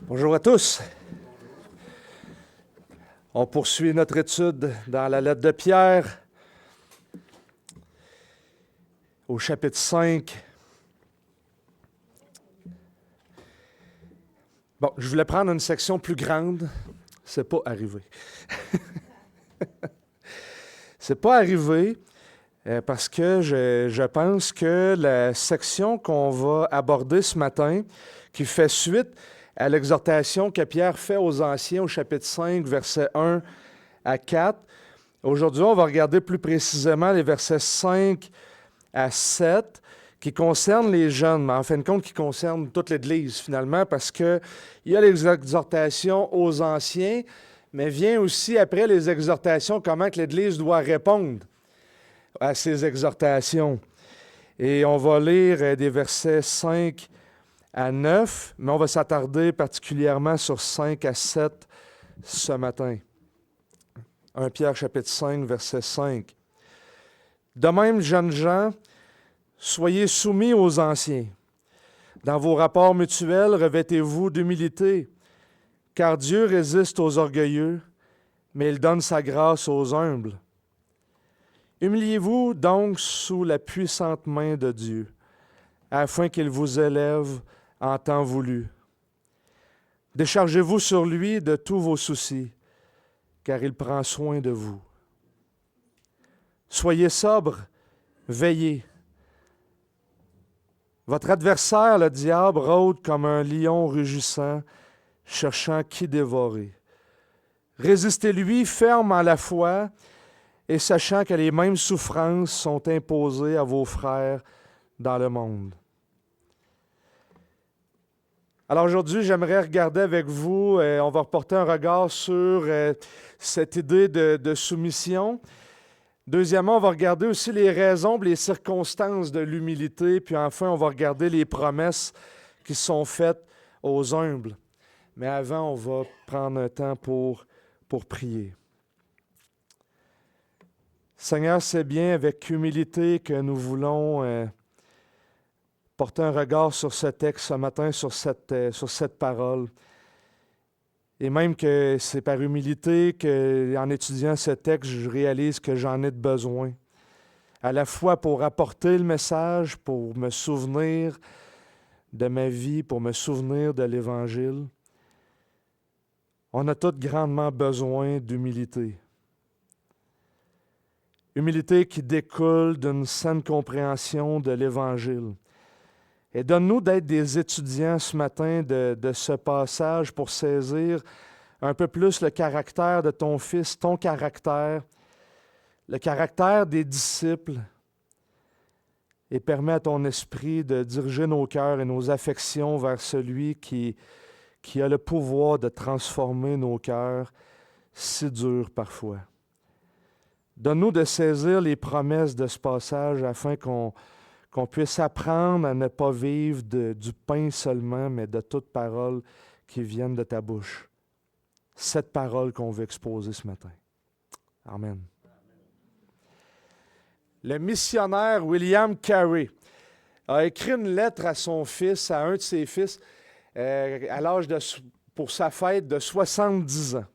Bonjour à tous. On poursuit notre étude dans la lettre de Pierre au chapitre 5. Bon, je voulais prendre une section plus grande. C'est pas arrivé. C'est pas arrivé parce que je pense que la section qu'on va aborder ce matin, qui fait suite à l'exhortation que Pierre fait aux Anciens au chapitre 5, versets 1 à 4. Aujourd'hui, on va regarder plus précisément les versets 5 à 7 qui concernent les jeunes, mais en fin de compte qui concernent toute l'Église finalement, parce qu'il y a les exhortations aux Anciens, mais vient aussi après les exhortations, comment que l'Église doit répondre à ces exhortations. Et on va lire des versets 5 à 9, mais on va s'attarder particulièrement sur 5 à 7 ce matin. 1 Pierre chapitre 5, verset 5. De même, jeunes gens, soyez soumis aux anciens. Dans vos rapports mutuels, revêtez-vous d'humilité, car Dieu résiste aux orgueilleux, mais il donne sa grâce aux humbles. Humiliez-vous donc sous la puissante main de Dieu, afin qu'il vous élève en temps voulu. Déchargez-vous sur lui de tous vos soucis, car il prend soin de vous. Soyez sobres, veillez. Votre adversaire, le diable, rôde comme un lion rugissant, cherchant qui dévorer. Résistez-lui ferme en la foi et sachant que les mêmes souffrances sont imposées à vos frères dans le monde. Alors aujourd'hui, j'aimerais regarder avec vous, on va reporter un regard sur cette idée de soumission. Deuxièmement, on va regarder aussi les raisons, les circonstances de l'humilité. Puis enfin, on va regarder les promesses qui sont faites aux humbles. Mais avant, on va prendre un temps pour prier. Seigneur, c'est bien avec humilité que nous voulons porter un regard sur ce texte ce matin, sur cette parole. Et même que c'est par humilité qu'en étudiant ce texte, je réalise que j'en ai de besoin. À la fois pour apporter le message, pour me souvenir de ma vie, pour me souvenir de l'Évangile. On a tous grandement besoin d'humilité. Humilité qui découle d'une saine compréhension de l'Évangile. Et donne-nous d'être des étudiants ce matin de ce passage pour saisir un peu plus le caractère de ton Fils, ton caractère, le caractère des disciples, et permets à ton esprit de diriger nos cœurs et nos affections vers celui qui a le pouvoir de transformer nos cœurs si durs parfois. Donne-nous de saisir les promesses de ce passage afin qu'on puisse apprendre à ne pas vivre du pain seulement, mais de toute parole qui vienne de ta bouche. Cette parole qu'on veut exposer ce matin. Amen. Le missionnaire William Carey a écrit une lettre à son fils, à un de ses fils, à l'âge pour sa fête de 70 ans.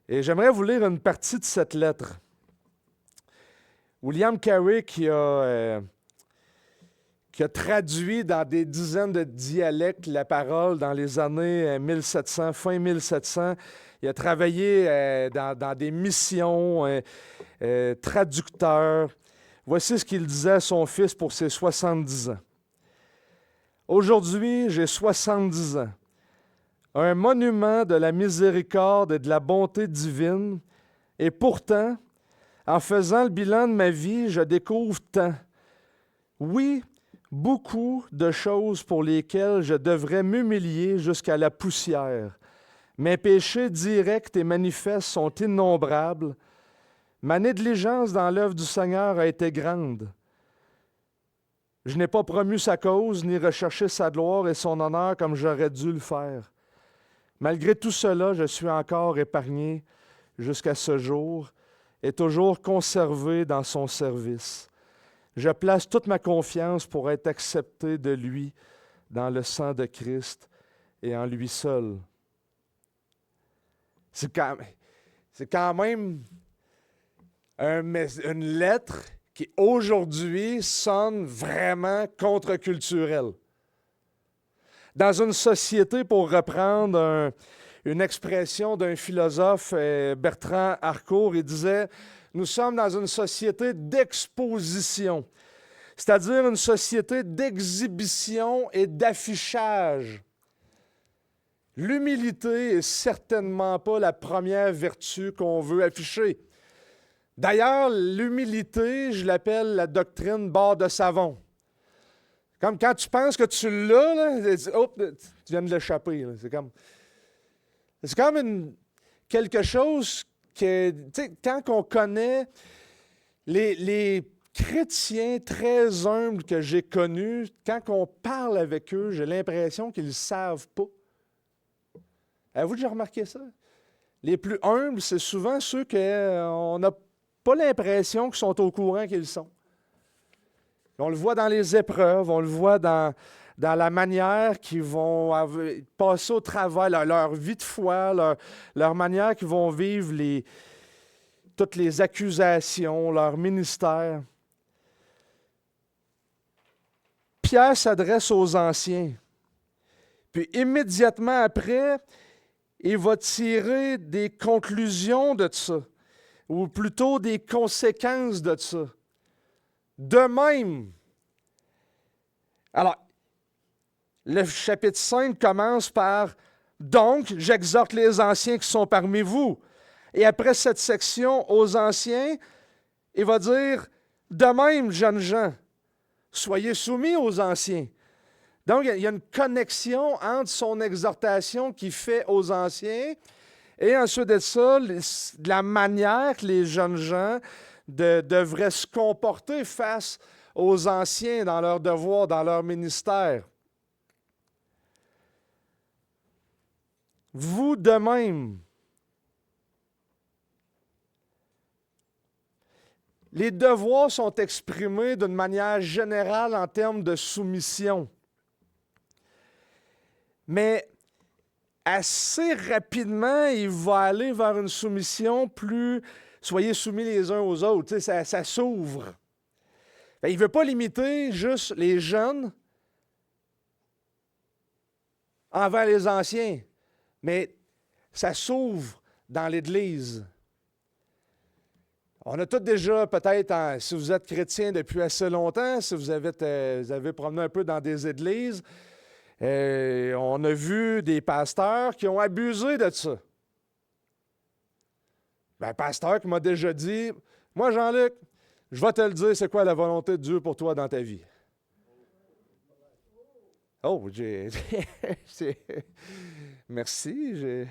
Et j'aimerais vous lire une partie de cette lettre. William Carey qui a traduit dans des dizaines de dialectes la parole dans les années 1700, fin 1700. Il a travaillé dans des missions, traducteur. Voici ce qu'il disait à son fils pour ses 70 ans. « Aujourd'hui, j'ai 70 ans. Un monument de la miséricorde et de la bonté divine. Et pourtant, en faisant le bilan de ma vie, je découvre tant. Oui, beaucoup de choses pour lesquelles je devrais m'humilier jusqu'à la poussière. Mes péchés directs et manifestes sont innombrables. Ma négligence dans l'œuvre du Seigneur a été grande. Je n'ai pas promu sa cause, ni recherché sa gloire et son honneur comme j'aurais dû le faire. Malgré tout cela, je suis encore épargné jusqu'à ce jour et toujours conservé dans son service. Je place toute ma confiance pour être accepté de lui dans le sang de Christ et en lui seul. C'est quand même une lettre qui aujourd'hui sonne vraiment contre-culturelle. Dans une société, pour reprendre une expression d'un philosophe, Bertrand Harcourt, il disait « Nous sommes dans une société d'exposition », c'est-à-dire une société d'exhibition et d'affichage. L'humilité n'est certainement pas la première vertu qu'on veut afficher. D'ailleurs, l'humilité, je l'appelle la doctrine barre de savon. Comme quand tu penses que tu l'as, là, tu viens de l'échapper. C'est comme quelque chose que, tu sais, quand on connaît les chrétiens très humbles que j'ai connus, quand on parle avec eux, j'ai l'impression qu'ils ne savent pas. Avez-vous déjà remarqué ça? Les plus humbles, c'est souvent ceux qu'on n'a pas l'impression qu'ils sont au courant qu'ils sont. On le voit dans les épreuves, on le voit dans la manière qu'ils vont passer au travers, leur vie de foi, leur manière qu'ils vont vivre toutes les accusations, leur ministère. Pierre s'adresse aux anciens. Puis immédiatement après, il va tirer des conclusions de ça, ou plutôt des conséquences de ça. De même, alors, le chapitre 5 commence par « Donc, j'exhorte les anciens qui sont parmi vous ». Et après cette section, aux anciens, il va dire « De même, jeunes gens, soyez soumis aux anciens ». Donc, il y a une connexion entre son exhortation qu'il fait aux anciens et ensuite de ça, la manière que les jeunes gens devraient se comporter face aux anciens dans leurs devoirs, dans leur ministère. Vous de même. Les devoirs sont exprimés d'une manière générale en termes de soumission. Mais assez rapidement, il va aller vers une soumission plus « soyez soumis les uns aux autres ». Tu sais, ça s'ouvre. Il ne veut pas limiter juste les jeunes envers les anciens, mais ça s'ouvre dans l'Église. On a tous déjà, peut-être, si vous êtes chrétien depuis assez longtemps, si vous avez promené un peu dans des églises, on a vu des pasteurs qui ont abusé de ça. Un pasteur qui m'a déjà dit, « Moi, Jean-Luc, je vais te le dire, c'est quoi la volonté de Dieu pour toi dans ta vie. » Oh, merci.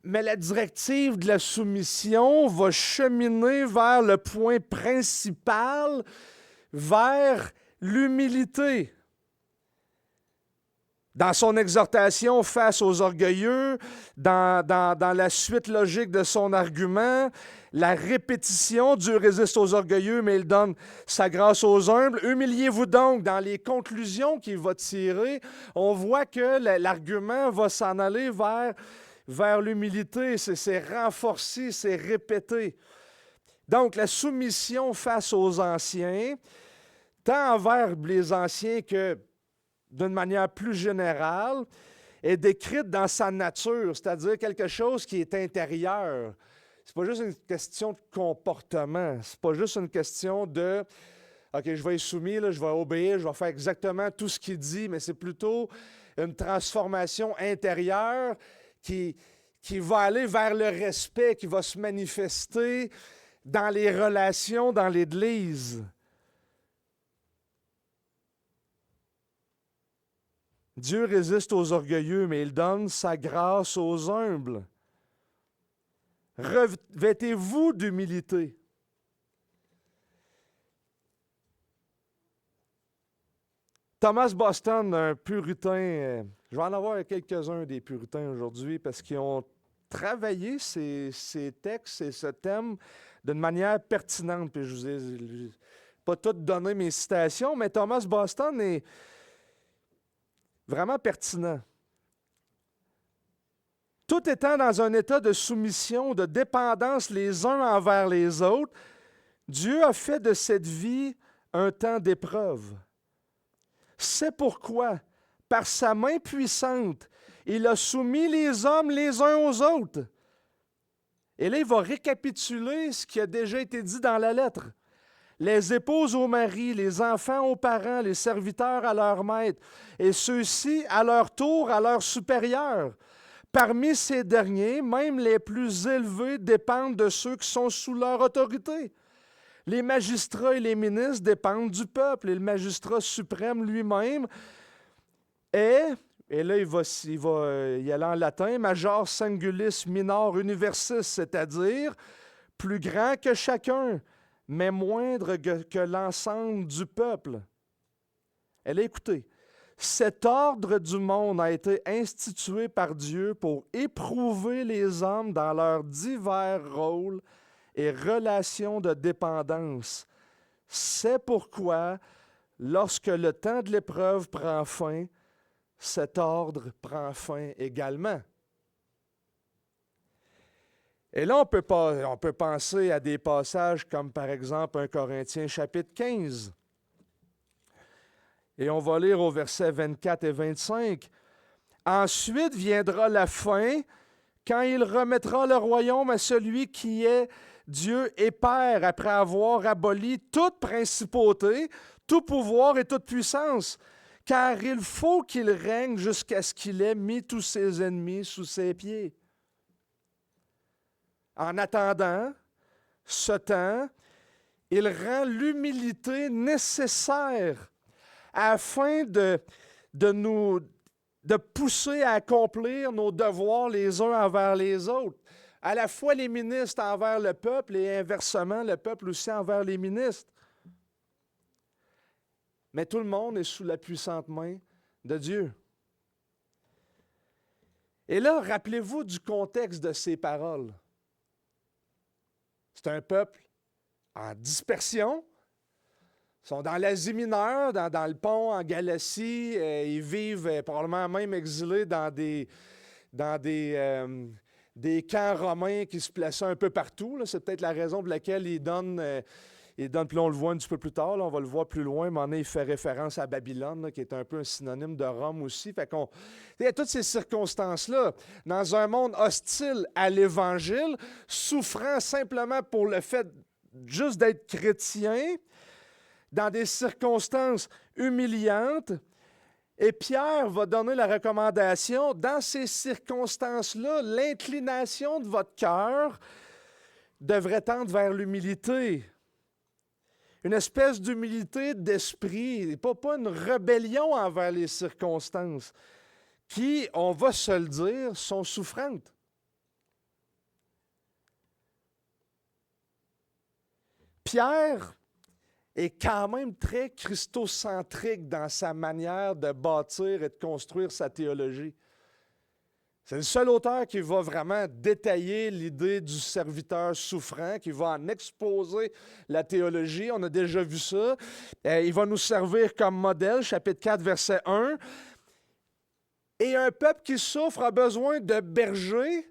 Mais la directive de la soumission va cheminer vers le point principal, vers l'humilité. Dans son exhortation face aux orgueilleux, dans la suite logique de son argument, la répétition, Dieu résiste aux orgueilleux, mais il donne sa grâce aux humbles. Humiliez-vous donc. Dans les conclusions qu'il va tirer, on voit que l'argument va s'en aller vers l'humilité. C'est renforcé, c'est répété. Donc, la soumission face aux anciens, tant envers les anciens que d'une manière plus générale, est décrite dans sa nature, c'est-à-dire quelque chose qui est intérieur. Ce n'est pas juste une question de comportement, ce n'est pas juste une question de « OK, je vais être soumis, là, je vais obéir, je vais faire exactement tout ce qu'il dit », mais c'est plutôt une transformation intérieure qui va aller vers le respect, qui va se manifester dans les relations dans l'Église. Dieu résiste aux orgueilleux, mais il donne sa grâce aux humbles. Revêtez-vous d'humilité. Thomas Boston, un puritain, je vais en avoir quelques-uns des puritains aujourd'hui parce qu'ils ont travaillé ces textes et ce thème d'une manière pertinente. Puis je vous ai pas toutes donner mes citations, mais Thomas Boston est vraiment pertinent. Tout étant dans un état de soumission, de dépendance les uns envers les autres, Dieu a fait de cette vie un temps d'épreuve. C'est pourquoi, par sa main puissante, il a soumis les hommes les uns aux autres. Et là, il va récapituler ce qui a déjà été dit dans la lettre. Les épouses aux maris, les enfants aux parents, les serviteurs à leur maître, et ceux-ci, à leur tour, à leurs supérieurs. Parmi ces derniers, même les plus élevés dépendent de ceux qui sont sous leur autorité. Les magistrats et les ministres dépendent du peuple, et le magistrat suprême lui-même est, et là il va y aller en latin, major singulis minor universis, c'est-à-dire plus grand que chacun, mais moindre que l'ensemble du peuple. Elle a écouté. Cet ordre du monde a été institué par Dieu pour éprouver les hommes dans leurs divers rôles et relations de dépendance. C'est pourquoi, lorsque le temps de l'épreuve prend fin, cet ordre prend fin également. Et là, on peut penser à des passages comme par exemple 1 Corinthiens chapitre 15. Et on va lire au verset 24 et 25. « Ensuite viendra la fin, quand il remettra le royaume à celui qui est Dieu et Père, après avoir aboli toute principauté, tout pouvoir et toute puissance, car il faut qu'il règne jusqu'à ce qu'il ait mis tous ses ennemis sous ses pieds. En attendant ce temps, il rend l'humilité nécessaire afin de pousser à accomplir nos devoirs les uns envers les autres. À la fois les ministres envers le peuple et inversement, le peuple aussi envers les ministres. Mais tout le monde est sous la puissante main de Dieu. Et là, rappelez-vous du contexte de ces paroles. C'est un peuple en dispersion. Ils sont dans l'Asie mineure, dans le pont en Galatie. Ils vivent probablement même exilés dans des camps romains qui se plaçaient un peu partout. Là. C'est peut-être la raison pour laquelle ils donnent, puis là on le voit un petit peu plus tard, là, on va le voir plus loin, mais il fait référence à Babylone, là, qui est un peu un synonyme de Rome aussi. Fait qu'on, il y a toutes ces circonstances-là, dans un monde hostile à l'Évangile, souffrant simplement pour le fait juste d'être chrétien, dans des circonstances humiliantes. Et Pierre va donner la recommandation, dans ces circonstances-là, l'inclination de votre cœur devrait tendre vers l'humilité. Une espèce d'humilité d'esprit, pas une rébellion envers les circonstances, qui, on va se le dire, sont souffrantes. Pierre est quand même très christocentrique dans sa manière de bâtir et de construire sa théologie. C'est le seul auteur qui va vraiment détailler l'idée du serviteur souffrant, qui va en exposer la théologie. On a déjà vu ça. Il va nous servir comme modèle, chapitre 4, verset 1. Et un peuple qui souffre a besoin de bergers,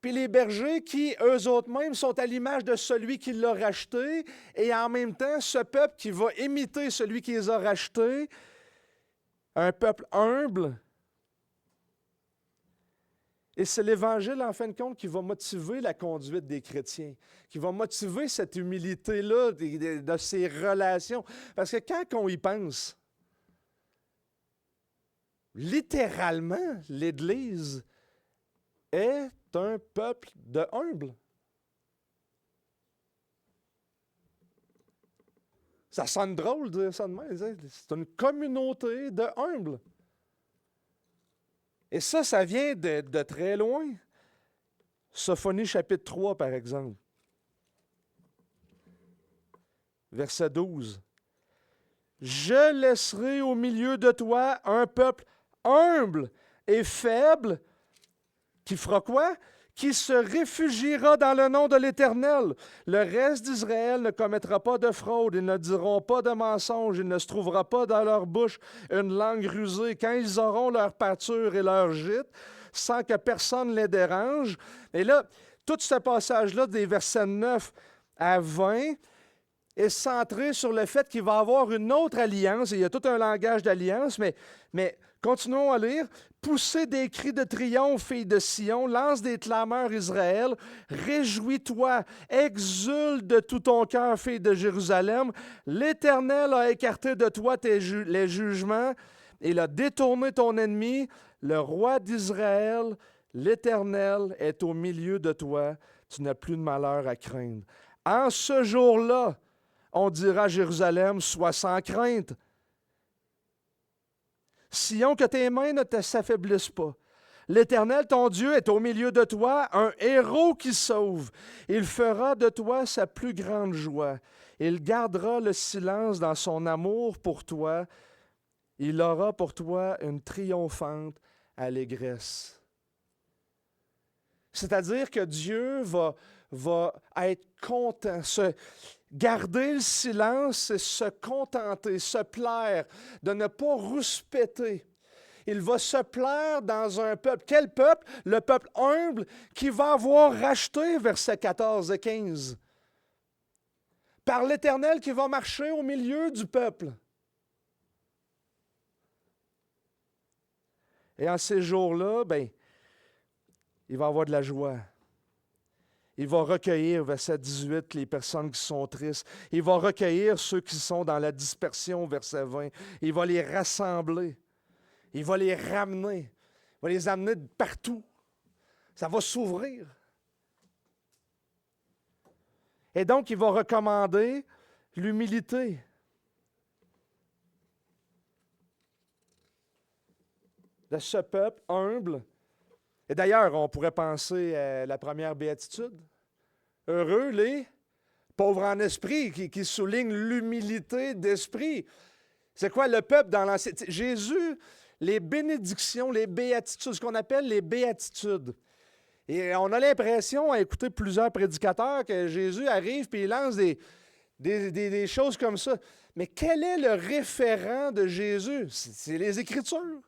puis les bergers qui, eux autres mêmes, sont à l'image de celui qui l'a racheté, et en même temps, ce peuple qui va imiter celui qui les a rachetés, un peuple humble. Et c'est l'Évangile, en fin de compte, qui va motiver la conduite des chrétiens, qui va motiver cette humilité-là de ces relations. Parce que quand on y pense, littéralement, l'Église est un peuple de humbles. Ça sonne drôle de dire ça de même. C'est une communauté de humbles. Et ça vient de très loin. Sophonie chapitre 3, par exemple. Verset 12. « Je laisserai au milieu de toi un peuple humble et faible, qui fera quoi? qui se réfugiera dans le nom de l'Éternel. Le reste d'Israël ne commettra pas de fraude, ils ne diront pas de mensonge, il ne se trouvera pas dans leur bouche une langue rusée. Quand ils auront leur pâture et leur gîte, sans que personne les dérange. Et là, tout ce passage-là, des versets 9 à 20, est centré sur le fait qu'il va y avoir une autre alliance. Et il y a tout un langage d'alliance, mais continuons à lire. Poussez des cris de triomphe, filles de Sion, lance des clameurs, Israël. Réjouis-toi, exulte de tout ton cœur, fille de Jérusalem. L'Éternel a écarté de toi les jugements. Il a détourné ton ennemi. Le roi d'Israël, l'Éternel, est au milieu de toi. Tu n'as plus de malheur à craindre. En ce jour-là, on dira à Jérusalem, sois sans crainte. Sion, que tes mains ne s'affaiblissent pas. L'Éternel, ton Dieu, est au milieu de toi, un héros qui sauve. Il fera de toi sa plus grande joie. Il gardera le silence dans son amour pour toi. Il aura pour toi une triomphante allégresse. C'est-à-dire que Dieu va être content, garder le silence, c'est se contenter, se plaire, de ne pas rouspéter. Il va se plaire dans un peuple. Quel peuple? Le peuple humble qui va avoir racheté, versets 14 et 15. Par l'Éternel qui va marcher au milieu du peuple. Et en ces jours-là, il va avoir de la joie. Il va recueillir, verset 18, les personnes qui sont tristes. Il va recueillir ceux qui sont dans la dispersion, verset 20. Il va les rassembler. Il va les ramener. Il va les amener de partout. Ça va s'ouvrir. Et donc, il va recommander l'humilité. De ce peuple humble. Et d'ailleurs, on pourrait penser à la première béatitude. Heureux les pauvres en esprit, qui souligne l'humilité d'esprit. C'est quoi le peuple dans l'Ancien? Jésus, les bénédictions, les béatitudes, ce qu'on appelle les béatitudes. Et on a l'impression, à écouter plusieurs prédicateurs, que Jésus arrive et il lance des choses comme ça. Mais quel est le référent de Jésus? C'est les Écritures.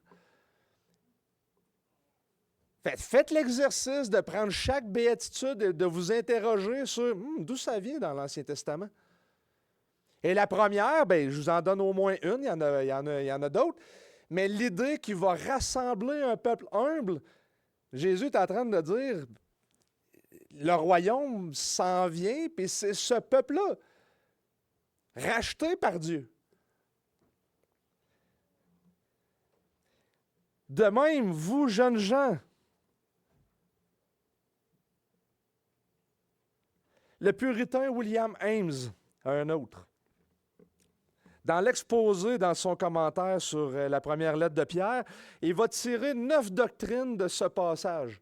Faites l'exercice de prendre chaque béatitude et de vous interroger sur d'où ça vient dans l'Ancien Testament. Et la première, je vous en donne au moins une, il y en a d'autres, mais l'idée qu'il va rassembler un peuple humble, Jésus est en train de dire, le royaume s'en vient, puis c'est ce peuple-là, racheté par Dieu. De même, vous, jeunes gens, le puritain William Ames a un autre. Dans l'exposé, dans son commentaire sur la première lettre de Pierre, il va tirer 9 doctrines de ce passage,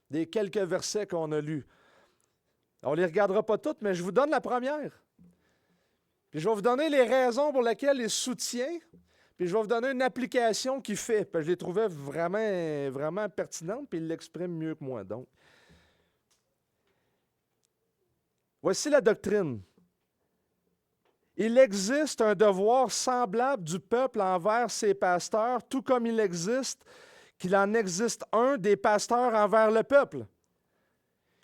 des quelques versets qu'on a lus. On ne les regardera pas toutes, mais je vous donne la première. Puis je vais vous donner les raisons pour lesquelles il soutient, puis je vais vous donner une application qu'il fait. Puis je les trouvais vraiment, vraiment pertinentes, puis il l'exprime mieux que moi. Donc, voici la doctrine. Il existe un devoir semblable du peuple envers ses pasteurs, tout comme qu'il en existe un des pasteurs envers le peuple.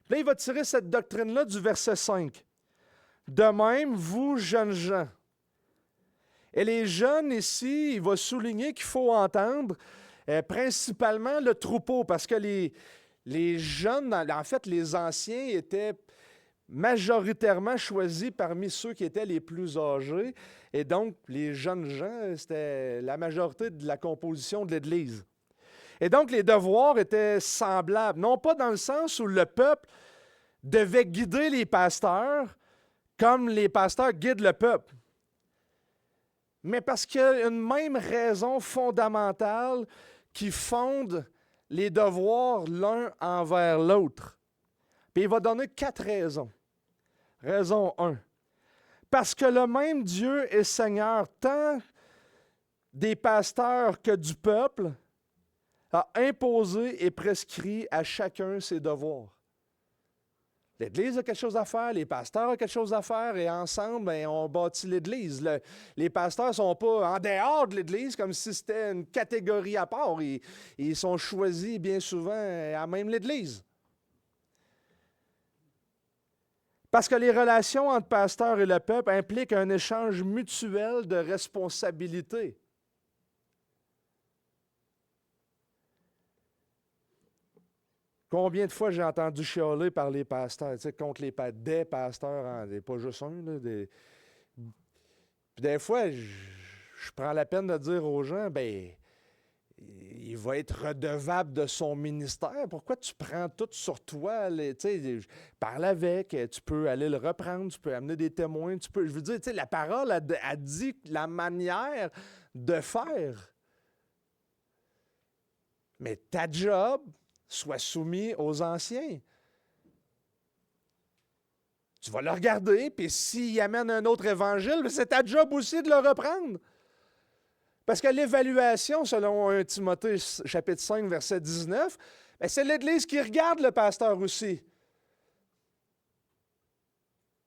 Là, il va tirer cette doctrine-là du verset 5. De même, vous, jeunes gens. Et les jeunes ici, il va souligner qu'il faut entendre principalement le troupeau, parce que les jeunes, en fait, les anciens étaient majoritairement choisis parmi ceux qui étaient les plus âgés. Et donc, les jeunes gens, c'était la majorité de la composition de l'Église. Et donc, les devoirs étaient semblables, non pas dans le sens où le peuple devait guider les pasteurs comme les pasteurs guident le peuple, mais parce qu'il y a une même raison fondamentale qui fonde les devoirs l'un envers l'autre. Puis il va donner 4 raisons. Raison 1. Parce que le même Dieu est Seigneur tant des pasteurs que du peuple, a imposé et prescrit à chacun ses devoirs. L'Église a quelque chose à faire, les pasteurs ont quelque chose à faire, et ensemble, ben, on bâtit l'Église. Les pasteurs ne sont pas en dehors de l'Église comme si c'était une catégorie à part. Ils sont choisis bien souvent à même l'Église. Parce que les relations entre pasteurs et le peuple impliquent un échange mutuel de responsabilités. Combien de fois j'ai entendu chialer par les pasteurs, tu sais, contre des pasteurs, hein, pas juste un, là, Puis des fois, je prends la peine de dire aux gens, ben, il va être redevable de son ministère. Pourquoi tu prends tout sur toi? Tu sais, parle avec, tu peux aller le reprendre, tu peux amener des témoins, je veux dire, tu sais, la parole a dit la manière de faire. Mais ta job, soit soumis aux anciens. Tu vas le regarder, puis s'il amène un autre évangile, c'est ta job aussi de le reprendre. Parce que l'évaluation, selon 1 Timothée chapitre 5, verset 19, bien, c'est l'Église qui regarde le pasteur aussi.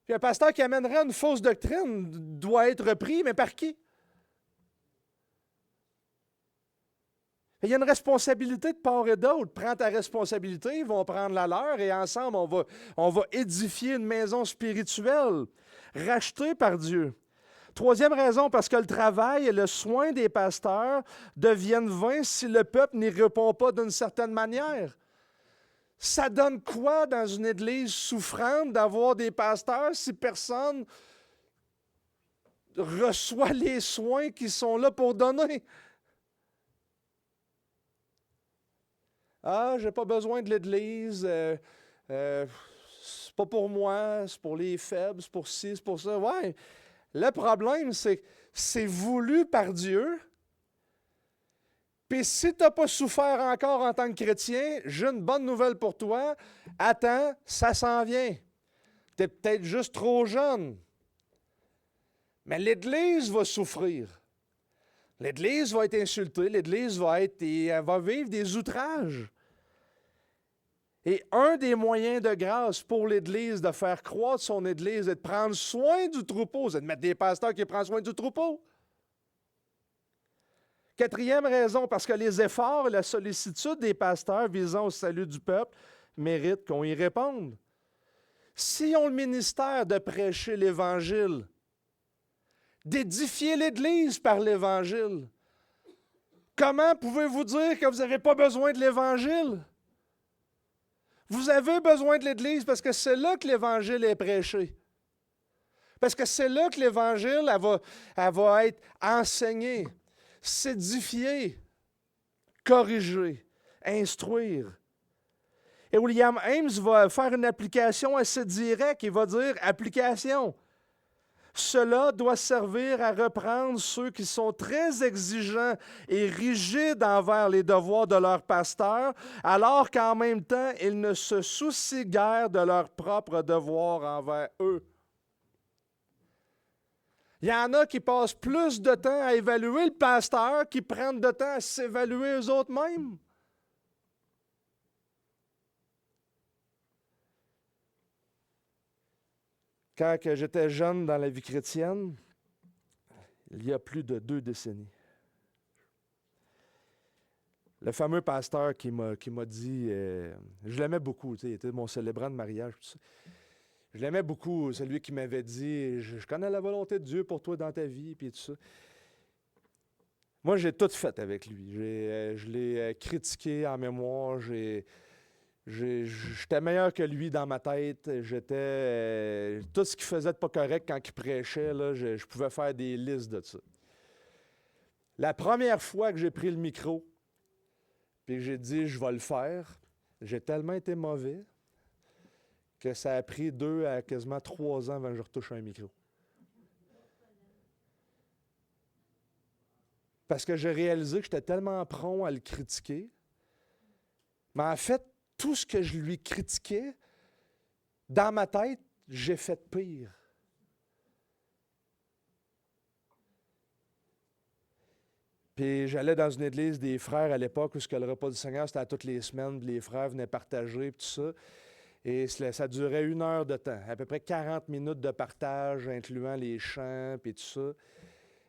Puis un pasteur qui amènerait une fausse doctrine doit être repris, mais par qui? Il y a une responsabilité de part et d'autre. Prends ta responsabilité, ils vont prendre la leur et ensemble, on va édifier une maison spirituelle, rachetée par Dieu. Troisième raison, parce que le travail et le soin des pasteurs deviennent vains si le peuple n'y répond pas d'une certaine manière. Ça donne quoi dans une église souffrante d'avoir des pasteurs si personne reçoit les soins qui sont là pour donner? Ah, j'ai pas besoin de l'Église, c'est pas pour moi, c'est pour les faibles, c'est pour ci, c'est pour ça. Ouais, le problème, c'est que c'est voulu par Dieu. Puis si tu n'as pas souffert encore en tant que chrétien, j'ai une bonne nouvelle pour toi. Attends, ça s'en vient. Tu es peut-être juste trop jeune. Mais l'Église va souffrir. L'Église va être insultée, l'Église elle va vivre des outrages. Et un des moyens de grâce pour l'Église de faire croître son Église et de prendre soin du troupeau, c'est de mettre des pasteurs qui prennent soin du troupeau. Quatrième raison, parce que les efforts et la sollicitude des pasteurs visant au salut du peuple méritent qu'on y réponde. S'ils ont le ministère de prêcher l'Évangile, d'édifier l'Église par l'Évangile, comment pouvez-vous dire que vous n'avez pas besoin de l'Évangile? Vous avez besoin de l'Église parce que c'est là que l'Évangile est prêché. Parce que c'est là que l'Évangile elle va être enseignée, s'édifier, corriger, instruire. Et William Ames va faire une application assez directe. Il va dire « application ». Cela doit servir à reprendre ceux qui sont très exigeants et rigides envers les devoirs de leur pasteur, alors qu'en même temps, ils ne se soucient guère de leurs propres devoirs envers eux. Il y en a qui passent plus de temps à évaluer le pasteur qu'ils prennent de temps à s'évaluer eux-mêmes. Quand j'étais jeune dans la vie chrétienne, il y a plus de 2 décennies, le fameux pasteur qui m'a dit, je l'aimais beaucoup, il était mon célébrant de mariage, tout ça. Je l'aimais beaucoup, celui qui m'avait dit, je connais la volonté de Dieu pour toi dans ta vie, puis tout ça. Moi, j'ai tout fait avec lui. Je l'ai critiqué en mémoire, j'étais meilleur que lui dans ma tête. Tout ce qu'il faisait de pas correct quand il prêchait, là, je pouvais faire des listes de ça. La première fois que j'ai pris le micro, puis que j'ai dit « je vais le faire », j'ai tellement été mauvais que ça a pris 2 à quasiment 3 ans avant que je retouche un micro. Parce que j'ai réalisé que j'étais tellement prompt à le critiquer. Mais en fait, tout ce que je lui critiquais, dans ma tête, j'ai fait pire. Puis j'allais dans une église des frères à l'époque où le repas du Seigneur, c'était à toutes les semaines, puis les frères venaient partager, puis tout ça. Et ça durait 1 heure de temps, à peu près 40 minutes de partage, incluant les chants et tout ça.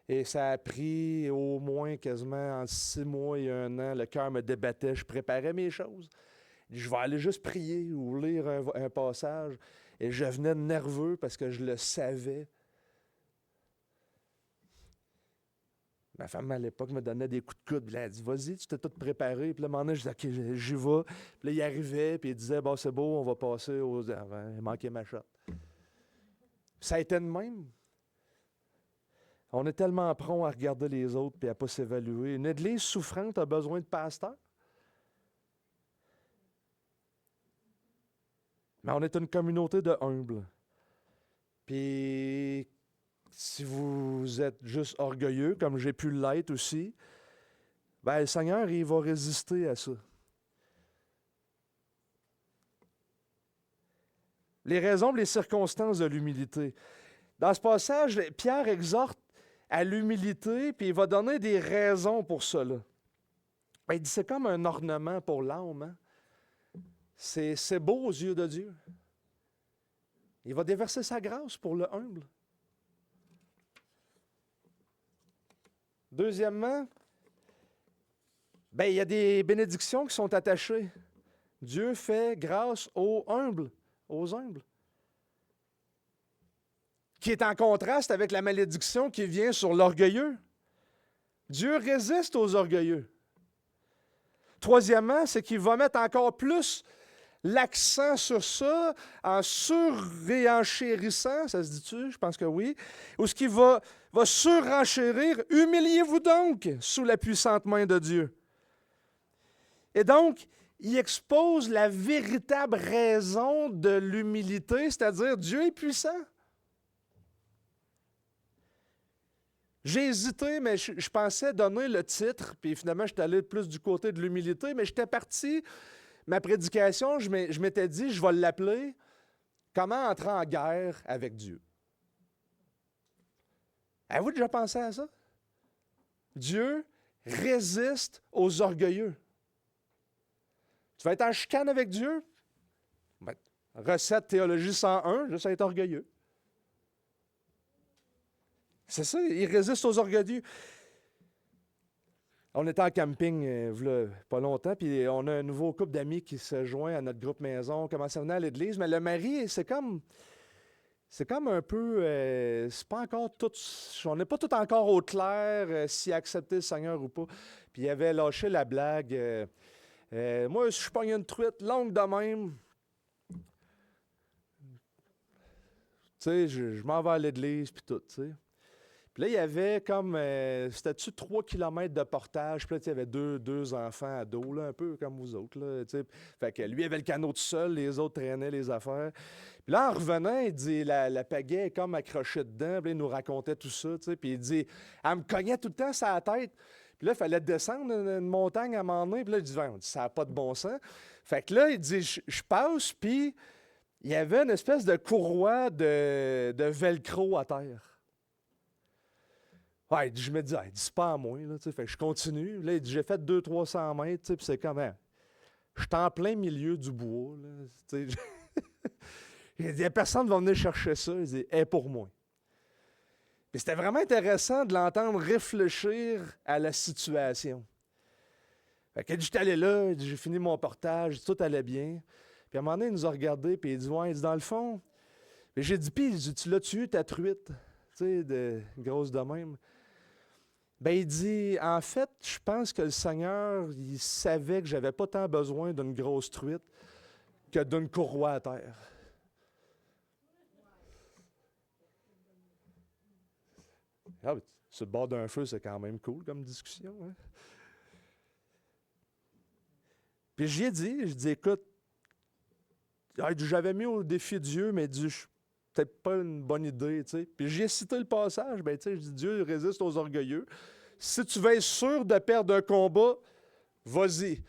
Et ça a pris au moins quasiment en 6 mois et 1 an. Le cœur me débattait, je préparais mes choses. Je vais aller juste prier ou lire un passage. Et je venais nerveux parce que je le savais. Ma femme, à l'époque, me donnait des coups de coude. Puis elle a dit, vas-y, tu t'es tout préparé. Puis là, à un moment donné, je disais, OK, j'y vais. Puis là, il arrivait, puis il disait, bon, c'est beau, on va passer aux avant. Il manquait ma shot. Ça a été de même. On est tellement prompt à regarder les autres et à ne pas s'évaluer. Une église souffrante a besoin de pasteurs. Mais on est une communauté de humbles. Puis, si vous êtes juste orgueilleux, comme j'ai pu l'être aussi, ben, le Seigneur, il va résister à ça. Les raisons, les circonstances de l'humilité. Dans ce passage, Pierre exhorte à l'humilité, puis il va donner des raisons pour cela. Ben, il dit, c'est comme un ornement pour l'âme. Hein? C'est beau aux yeux de Dieu. Il va déverser sa grâce pour le humble. Deuxièmement, ben, il y a des bénédictions qui sont attachées. Dieu fait grâce aux humbles, qui est en contraste avec la malédiction qui vient sur l'orgueilleux. Dieu résiste aux orgueilleux. Troisièmement, c'est qu'il va mettre encore plus l'accent sur ça en surréenchérissant, ça se dit-tu? Je pense que oui. Ou ce qui va surenchérir, humiliez-vous donc sous la puissante main de Dieu. Et donc, il expose la véritable raison de l'humilité, c'est-à-dire Dieu est puissant. J'ai hésité, mais je pensais donner le titre, puis finalement, je suis allé plus du côté de l'humilité, mais j'étais parti, ma prédication, je m'étais dit, je vais l'appeler « Comment entrer en guerre avec Dieu ». Avez-vous déjà pensé à ça? Dieu résiste aux orgueilleux. Tu vas être en chicane avec Dieu? Ben, recette Théologie 101, juste être orgueilleux. C'est ça, il résiste aux orgueilleux. On était en camping pas longtemps, puis on a un nouveau couple d'amis qui se joint à notre groupe maison. On commence à venir à l'église, mais le mari, c'est comme un peu, c'est pas encore tout, on n'est pas tout encore au clair s'il a accepté le Seigneur ou pas. Puis il avait lâché la blague. Moi, si je pogne une truite longue de même, tu sais, je m'en vais à l'église, puis tout, tu sais. Puis là, il y avait comme, c'était-tu 3 kilomètres de portage, puis là, il y avait deux enfants ados, là, un peu comme vous autres, là, tu sais. Fait que lui, il avait le canot tout seul, les autres traînaient les affaires. Puis là, en revenant, il dit, la pagaie est comme accrochée dedans, puis là, il nous racontait tout ça, tu sais. Puis il dit, elle me cognait tout le temps sur la tête. Puis là, il fallait descendre une montagne à un moment donné. Puis là, il dit, ça n'a pas de bon sens. Fait que là, il dit, je passe, puis il y avait une espèce de courroie de velcro à terre. Ouais, je me dis, c'est pas à moi, là, fait que je continue. Là, il dit, j'ai fait 200-300 mètres, puis c'est quand même, je suis en plein milieu du bois, là, il dit, personne ne va venir chercher ça. Il dit, elle est pour moi. Puis c'était vraiment intéressant de l'entendre réfléchir à la situation. Fait que j'étais allé là, j'ai fini mon portage, tout allait bien. Puis à un moment donné, il nous a regardés, puis il dit, ouais, il dit, dans le fond, puis j'ai dit, puis tu l'as tué, ta truite, tu sais, de grosse de même. Ben, il dit, en fait, je pense que le Seigneur, il savait que je n'avais pas tant besoin d'une grosse truite que d'une courroie à terre. Ah, sur le bord d'un feu, c'est quand même cool comme discussion. Hein? Puis j'y ai dit, je dis, écoute, j'avais mis au défi de Dieu, mais Dieu, peut-être pas une bonne idée, tu sais. Puis j'ai cité le passage, ben tu sais, je dis, Dieu résiste aux orgueilleux. Si tu veux être sûr de perdre un combat, vas-y.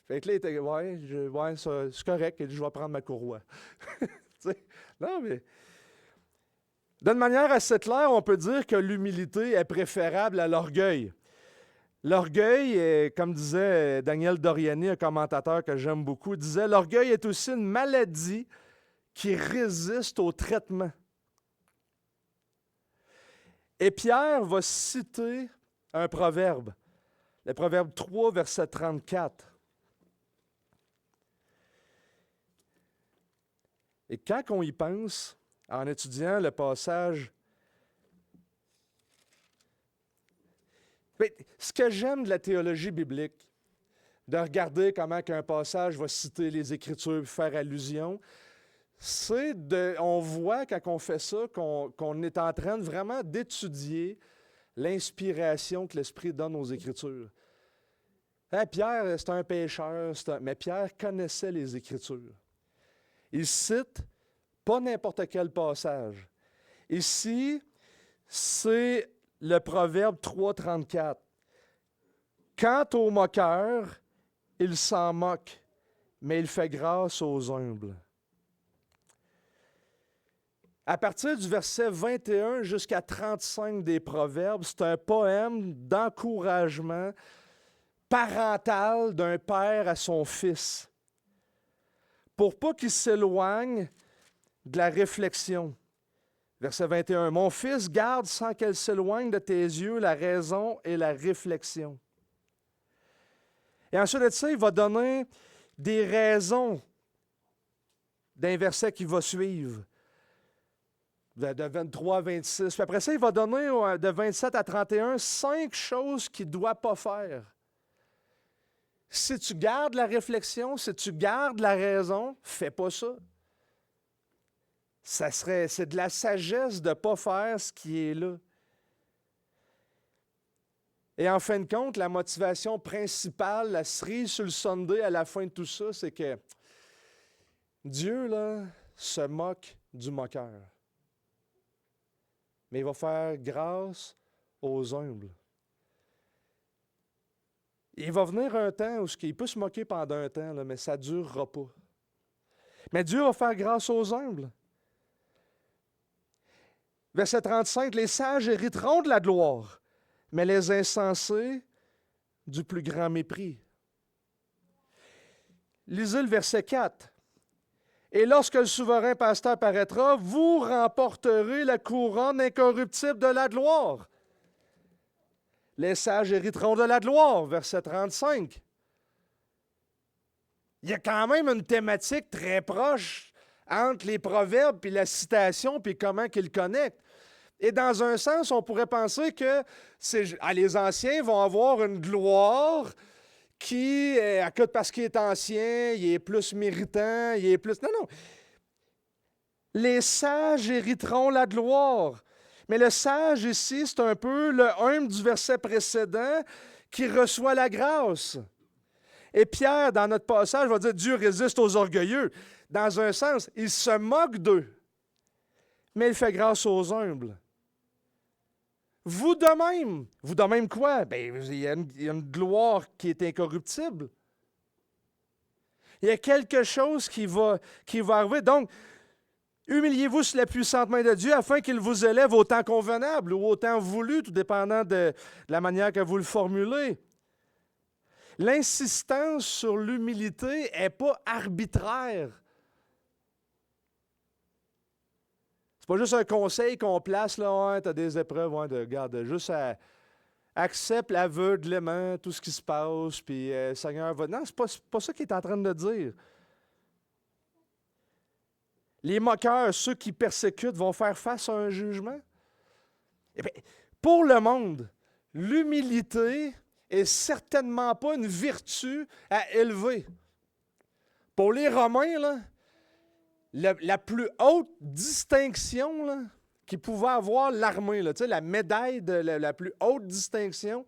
Fait que là, il était, ouais, c'est correct, il dit, je vais prendre ma courroie. Non, mais d'une manière assez claire, on peut dire que l'humilité est préférable à l'orgueil. L'orgueil, comme disait Daniel Doriani, un commentateur que j'aime beaucoup, disait « L'orgueil est aussi une maladie qui résiste au traitement. » Et Pierre va citer un proverbe, le proverbe 3, verset 34. Et quand on y pense, en étudiant le passage, ce que j'aime de la théologie biblique, de regarder comment un passage va citer les Écritures et faire allusion, on voit quand on fait ça qu'on est en train vraiment d'étudier l'inspiration que l'Esprit donne aux Écritures. Hein, Pierre, c'est un pécheur, mais Pierre connaissait les Écritures. Il cite pas n'importe quel passage. Ici, c'est le proverbe 3,34. Quant au moqueur, il s'en moque, mais il fait grâce aux humbles. À partir du verset 21 jusqu'à 35 des Proverbes, c'est un poème d'encouragement parental d'un père à son fils, pour pas qu'il s'éloigne de la réflexion. Verset 21, « Mon fils, garde sans qu'elle s'éloigne de tes yeux la raison et la réflexion. » Et ensuite de ça, il va donner des raisons d'un verset qui va suivre, de 23 à 26. Puis après ça, il va donner de 27 à 31 5 choses qu'il ne doit pas faire. Si tu gardes la réflexion, si tu gardes la raison, fais pas ça. C'est de la sagesse de ne pas faire ce qui est là. Et en fin de compte, la motivation principale, la cerise sur le sundae à la fin de tout ça, c'est que Dieu, là, se moque du moqueur. Mais il va faire grâce aux humbles. Il va venir un temps où il peut se moquer pendant un temps, là, mais ça ne durera pas. Mais Dieu va faire grâce aux humbles. Verset 35, « Les sages hériteront de la gloire, mais les insensés du plus grand mépris. » Lisez le verset 4. « Et lorsque le souverain pasteur paraîtra, vous remporterez la couronne incorruptible de la gloire. » Les sages hériteront de la gloire, verset 35. Il y a quand même une thématique très proche entre les proverbes et la citation, puis comment qu'ils connectent. Et dans un sens, on pourrait penser que les anciens vont avoir une gloire qui, parce qu'il est ancien, il est plus méritant, il est plus... Non, non. Les sages hériteront la gloire. Mais le sage ici, c'est un peu le humble du verset précédent qui reçoit la grâce. Et Pierre, dans notre passage, va dire « Dieu résiste aux orgueilleux ». Dans un sens, il se moque d'eux, mais il fait grâce aux humbles. Vous de même quoi? Bien, il y a une gloire qui est incorruptible. Il y a quelque chose qui va arriver. Donc, humiliez-vous sous la puissante main de Dieu afin qu'il vous élève au temps convenable ou au temps voulu, tout dépendant de la manière que vous le formulez. L'insistance sur l'humilité n'est pas arbitraire. C'est pas juste un conseil qu'on place, là, ouais, tu as des épreuves, ouais, regarde, juste accepte l'aveuglement, tout ce qui se passe, puis le Seigneur va... Non, c'est pas ça qu'il est en train de dire. Les moqueurs, ceux qui persécutent, vont faire face à un jugement. Eh bien, pour le monde, l'humilité est certainement pas une vertu à élever. Pour les Romains, là, la plus haute distinction là, qu'il pouvait avoir l'armée, là, la médaille de la plus haute distinction,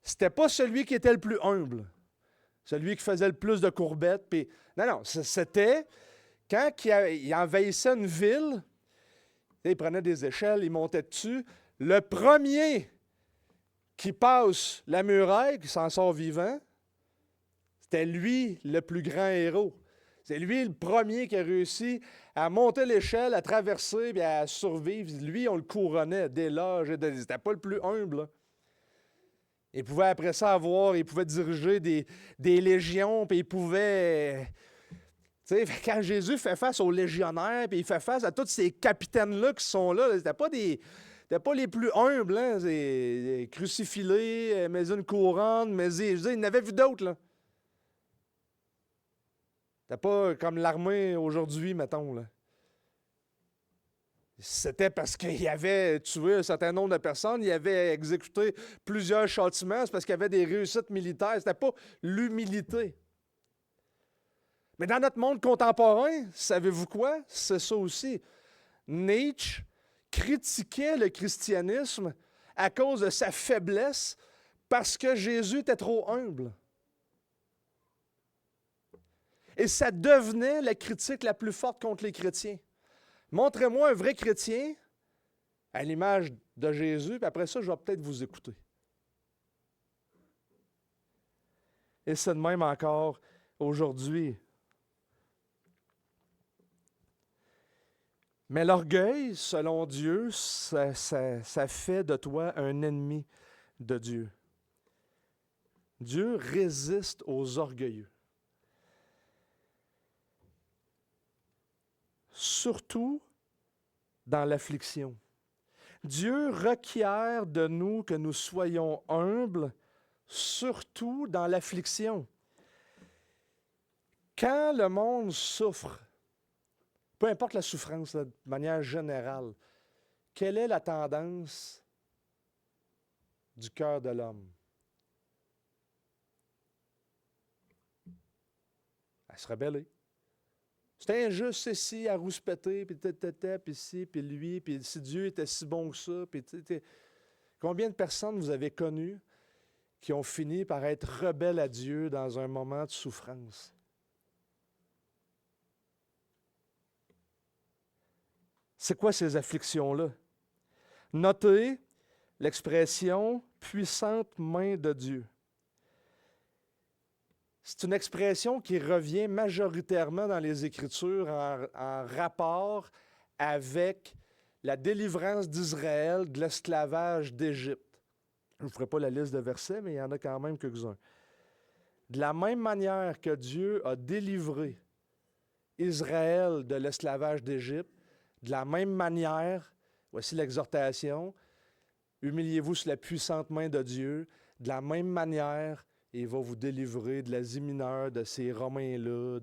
c'était pas celui qui était le plus humble, celui qui faisait le plus de courbettes. Puis, non, c'était quand il envahissait une ville, il prenait des échelles, il montait dessus. Le premier qui passe la muraille, qui s'en sort vivant, c'était lui le plus grand héros. C'est lui le premier qui a réussi à monter l'échelle, à traverser et à survivre. Lui, on le couronnait d'éloges. C'était pas le plus humble. Là. Il pouvait après ça il pouvait diriger des légions, puis il pouvait... Tu sais, quand Jésus fait face aux légionnaires, puis il fait face à tous ces capitaines-là qui sont là, c'était pas les plus humbles, hein? C'est crucifilés, mais une couronne, mais je veux dire, il en avait vu d'autres, là. C'était pas comme l'armée aujourd'hui, mettons, là. C'était parce qu'il avait tué un certain nombre de personnes, il avait exécuté plusieurs châtiments, c'est parce qu'il y avait des réussites militaires. C'était pas l'humilité. Mais dans notre monde contemporain, savez-vous quoi? C'est ça aussi. Nietzsche critiquait le christianisme à cause de sa faiblesse parce que Jésus était trop humble. Et ça devenait la critique la plus forte contre les chrétiens. Montrez-moi un vrai chrétien à l'image de Jésus, puis après ça, je vais peut-être vous écouter. Et c'est de même encore aujourd'hui. Mais l'orgueil, selon Dieu, ça fait de toi un ennemi de Dieu. Dieu résiste aux orgueilleux. Surtout dans l'affliction. Dieu requiert de nous que nous soyons humbles, surtout dans l'affliction. Quand le monde souffre, peu importe la souffrance là, de manière générale, quelle est la tendance du cœur de l'homme? À se rebeller. C'est injuste ici, à rouspéter, puis puis ici, puis lui, puis si Dieu était si bon que ça, puis combien de personnes vous avez connues qui ont fini par être rebelles à Dieu dans un moment de souffrance? C'est quoi ces afflictions-là? Notez l'expression « puissante main de Dieu ». C'est une expression qui revient majoritairement dans les Écritures en rapport avec la délivrance d'Israël de l'esclavage d'Égypte. Je ne vous ferai pas la liste de versets, mais il y en a quand même quelques-uns. De la même manière que Dieu a délivré Israël de l'esclavage d'Égypte, de la même manière, voici l'exhortation, humiliez-vous sous la puissante main de Dieu, de la même manière, il va vous délivrer de l'Asie mineure, de ces Romains-là,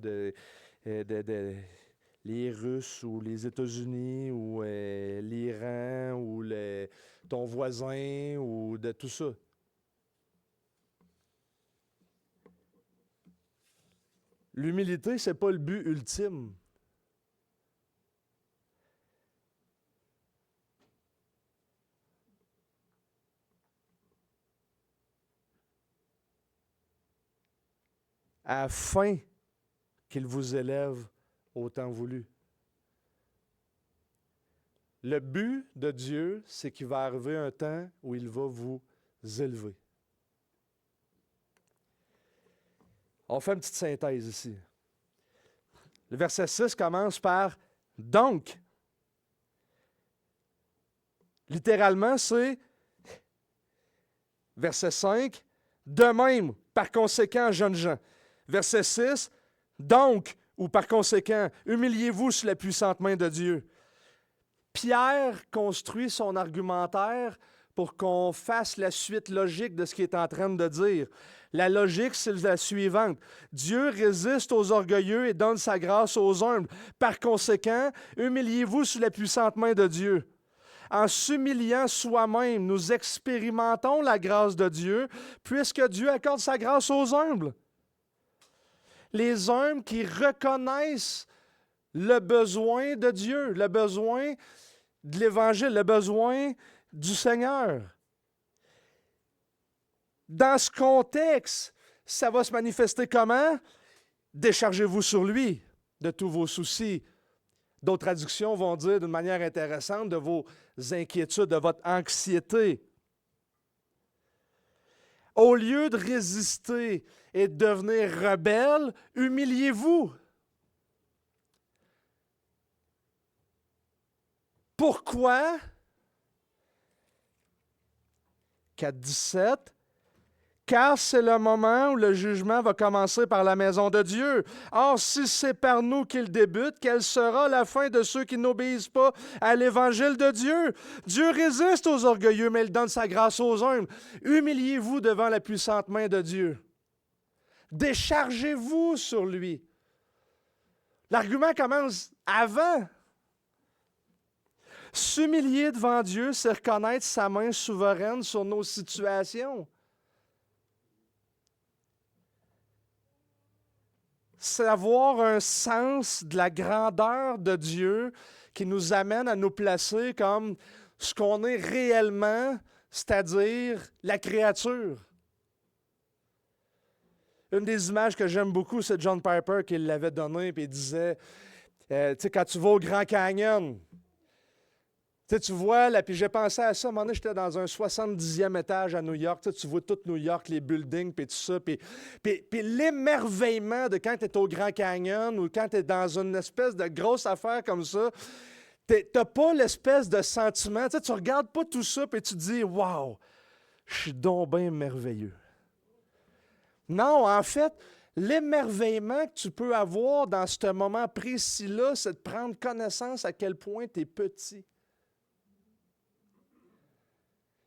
les Russes ou les États-Unis ou l'Iran ou ton voisin ou de tout ça. L'humilité, ce n'est pas le but ultime. Afin qu'il vous élève au temps voulu. Le but de Dieu, c'est qu'il va arriver un temps où il va vous élever. On fait une petite synthèse ici. Le verset 6 commence par « donc ». Littéralement, c'est verset 5, « de même, par conséquent, jeunes gens ». Verset 6, « donc » ou « par conséquent, humiliez-vous sous la puissante main de Dieu ». Pierre construit son argumentaire pour qu'on fasse la suite logique de ce qu'il est en train de dire. La logique, c'est la suivante. Dieu résiste aux orgueilleux et donne sa grâce aux humbles. Par conséquent, humiliez-vous sous la puissante main de Dieu. En s'humiliant soi-même, nous expérimentons la grâce de Dieu, puisque Dieu accorde sa grâce aux humbles. Les humbles qui reconnaissent le besoin de Dieu, le besoin de l'Évangile, le besoin du Seigneur. Dans ce contexte, ça va se manifester comment? Déchargez-vous sur lui de tous vos soucis. D'autres traductions vont dire d'une manière intéressante de vos inquiétudes, de votre anxiété. Au lieu de résister et de devenir rebelle, humiliez-vous. Pourquoi? 4.17, car c'est le moment où le jugement va commencer par la maison de Dieu. Or, si c'est par nous qu'il débute, quelle sera la fin de ceux qui n'obéissent pas à l'évangile de Dieu? Dieu résiste aux orgueilleux, mais il donne sa grâce aux humbles. Humiliez-vous devant la puissante main de Dieu. Déchargez-vous sur lui. L'argument commence avant. S'humilier devant Dieu, c'est reconnaître sa main souveraine sur nos situations. C'est avoir un sens de la grandeur de Dieu qui nous amène à nous placer comme ce qu'on est réellement, c'est-à-dire la créature. Une des images que j'aime beaucoup, c'est John Piper qui l'avait donné, puis il disait, tu sais, quand tu vas au Grand Canyon, tu vois, là, puis j'ai pensé à ça, à un moment donné, j'étais dans un 70e étage à New York, tu vois tout New York, les buildings, puis tout ça, puis l'émerveillement de quand tu es au Grand Canyon ou quand tu es dans une espèce de grosse affaire comme ça, tu n'as pas l'espèce de sentiment, tu regardes pas tout ça, puis tu te dis, « Wow, je suis donc bien merveilleux. » Non, en fait, l'émerveillement que tu peux avoir dans ce moment précis-là, c'est de prendre connaissance à quel point tu es petit.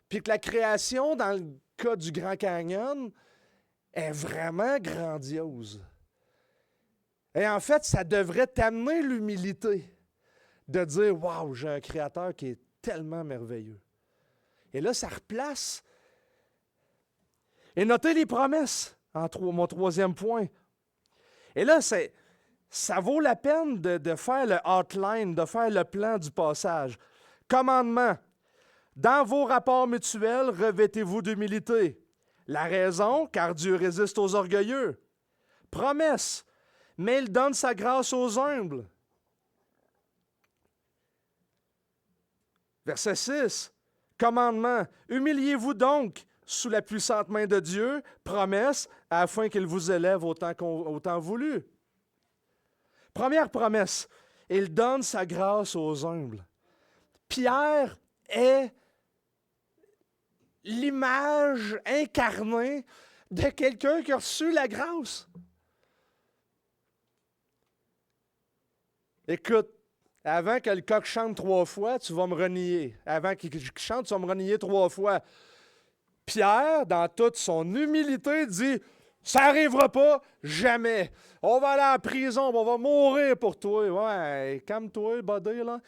Puis que la création, dans le cas du Grand Canyon, est vraiment grandiose. Et en fait, ça devrait t'amener l'humilité de dire « Wow, j'ai un créateur qui est tellement merveilleux. » Et là, ça replace. Et notez les promesses, mon troisième point. Et là, ça vaut la peine de faire le outline, de faire le plan du passage. Commandement. Dans vos rapports mutuels, revêtez-vous d'humilité. La raison, car Dieu résiste aux orgueilleux. Promesse, mais il donne sa grâce aux humbles. Verset 6, commandement, humiliez-vous donc sous la puissante main de Dieu, promesse, afin qu'il vous élève au temps voulu. Première promesse, il donne sa grâce aux humbles. Pierre est l'image incarnée de quelqu'un qui a reçu la grâce. Écoute, avant que le coq chante 3 fois, tu vas me renier. Avant qu'il chante, tu vas me renier 3 fois. Pierre, dans toute son humilité, dit « Ça n'arrivera pas, jamais. On va aller en prison, on va mourir pour toi. » Ouais, calme-toi, buddy, là.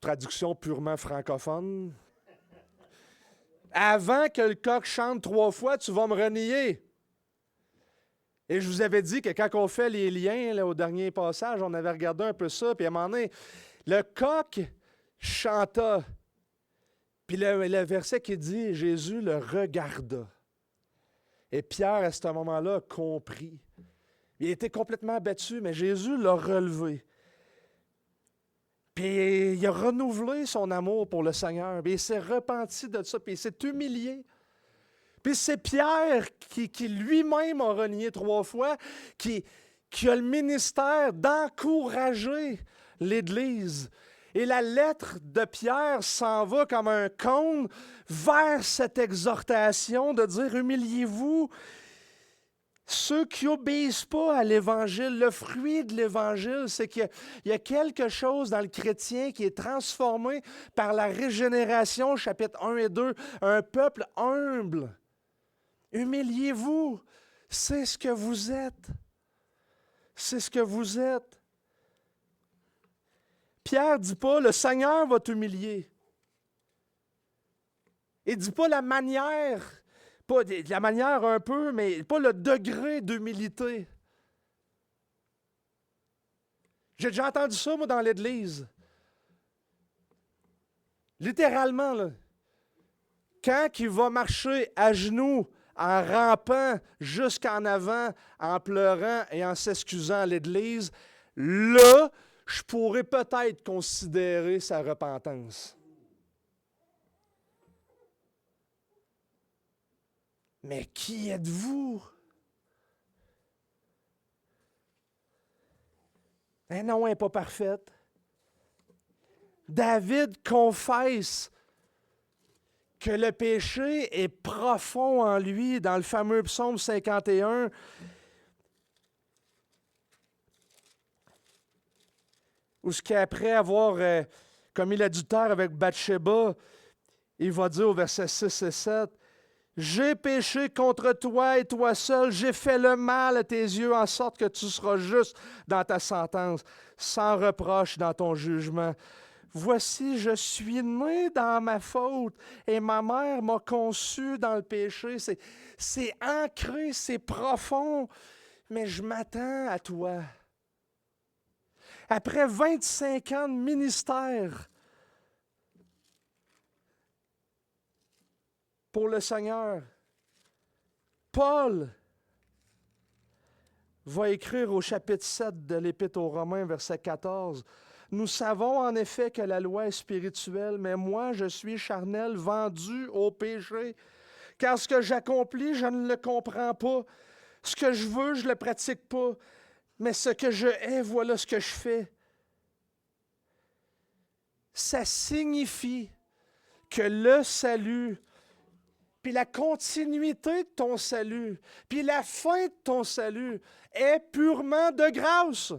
Traduction purement francophone. Avant que le coq chante 3 fois, tu vas me renier. Et je vous avais dit que quand on fait les liens là, au dernier passage, on avait regardé un peu ça, puis à un moment donné, le coq chanta. Puis le verset qui dit, Jésus le regarda. Et Pierre, à ce moment-là, a compris. Il était complètement abattu, mais Jésus l'a relevé. Puis il a renouvelé son amour pour le Seigneur. Puis il s'est repenti de ça, puis il s'est humilié. Puis c'est Pierre qui lui-même a renié 3 fois, qui a le ministère d'encourager l'Église. Et la lettre de Pierre s'en va comme un cône vers cette exhortation de dire « Humiliez-vous ». Ceux qui n'obéissent pas à l'Évangile, le fruit de l'Évangile, c'est qu'il y a quelque chose dans le chrétien qui est transformé par la régénération, chapitres 1 et 2, un peuple humble. Humiliez-vous, c'est ce que vous êtes. C'est ce que vous êtes. Pierre ne dit pas, le Seigneur va t'humilier. Il ne dit pas la manière, pas la manière un peu, mais pas le degré d'humilité. J'ai déjà entendu ça, moi, dans l'Église. Littéralement, là. Quand il va marcher à genoux, en rampant jusqu'en avant, en pleurant et en s'excusant à l'Église, là, je pourrais peut-être considérer sa repentance. Mais qui êtes-vous? Eh non, elle n'est pas parfaite. David confesse que le péché est profond en lui, dans le fameux psaume 51, où ce qu'après avoir commis l'adultère avec Bathsheba, il va dire au verset 6 et 7, « J'ai péché contre toi et toi seul, j'ai fait le mal à tes yeux, en sorte que tu seras juste dans ta sentence, sans reproche dans ton jugement. Voici, je suis né dans ma faute, et ma mère m'a conçu dans le péché. » C'est ancré, c'est profond, mais je m'attends à toi. Après 25 ans de ministère pour le Seigneur, Paul va écrire au chapitre 7 de l'Épître aux Romains, verset 14, « Nous savons en effet que la loi est spirituelle, mais moi je suis charnel, vendu au péché, car ce que j'accomplis, je ne le comprends pas. Ce que je veux, je ne le pratique pas, mais ce que je hais, voilà ce que je fais. » Ça signifie que le salut, puis la continuité de ton salut, puis la fin de ton salut est purement de grâce.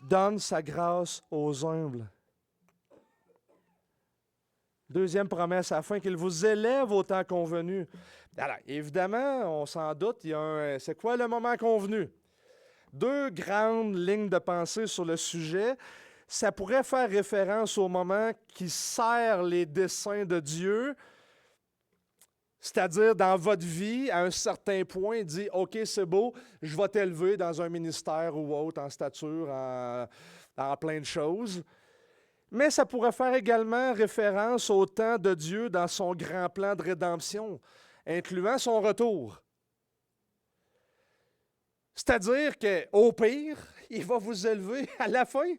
Donne sa grâce aux humbles. Deuxième promesse, afin qu'il vous élève au temps convenu. Alors, évidemment, on s'en doute, c'est quoi le moment convenu? Deux grandes lignes de pensée sur le sujet. Ça pourrait faire référence au moment qui sert les desseins de Dieu, c'est-à-dire dans votre vie, à un certain point, il dit « OK, c'est beau, je vais t'élever dans un ministère ou autre, en stature, en plein de choses. » Mais ça pourrait faire également référence au temps de Dieu dans son grand plan de rédemption, incluant son retour. C'est-à-dire qu'au pire, il va vous élever à la fin.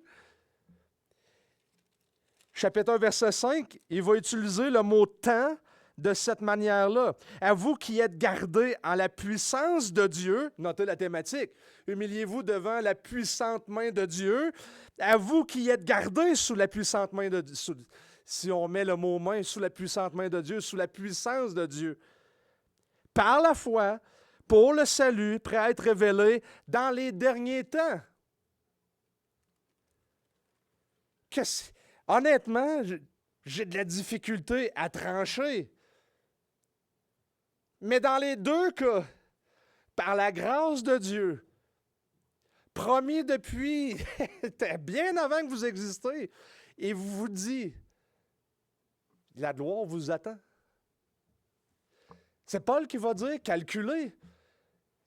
Chapitre 1, verset 5, il va utiliser le mot « temps » de cette manière-là. À vous qui êtes gardés en la puissance de Dieu, notez la thématique, humiliez-vous devant la puissante main de Dieu. À vous qui êtes gardés sous la puissante main de Dieu, si on met le mot main, sous la puissante main de Dieu, sous la puissance de Dieu, par la foi, pour le salut, prêt à être révélé dans les derniers temps. Honnêtement, j'ai de la difficulté à trancher. Mais dans les deux cas, par la grâce de Dieu, promis depuis bien avant que vous existez, et vous dit, la gloire vous attend. C'est Paul qui va dire, calculez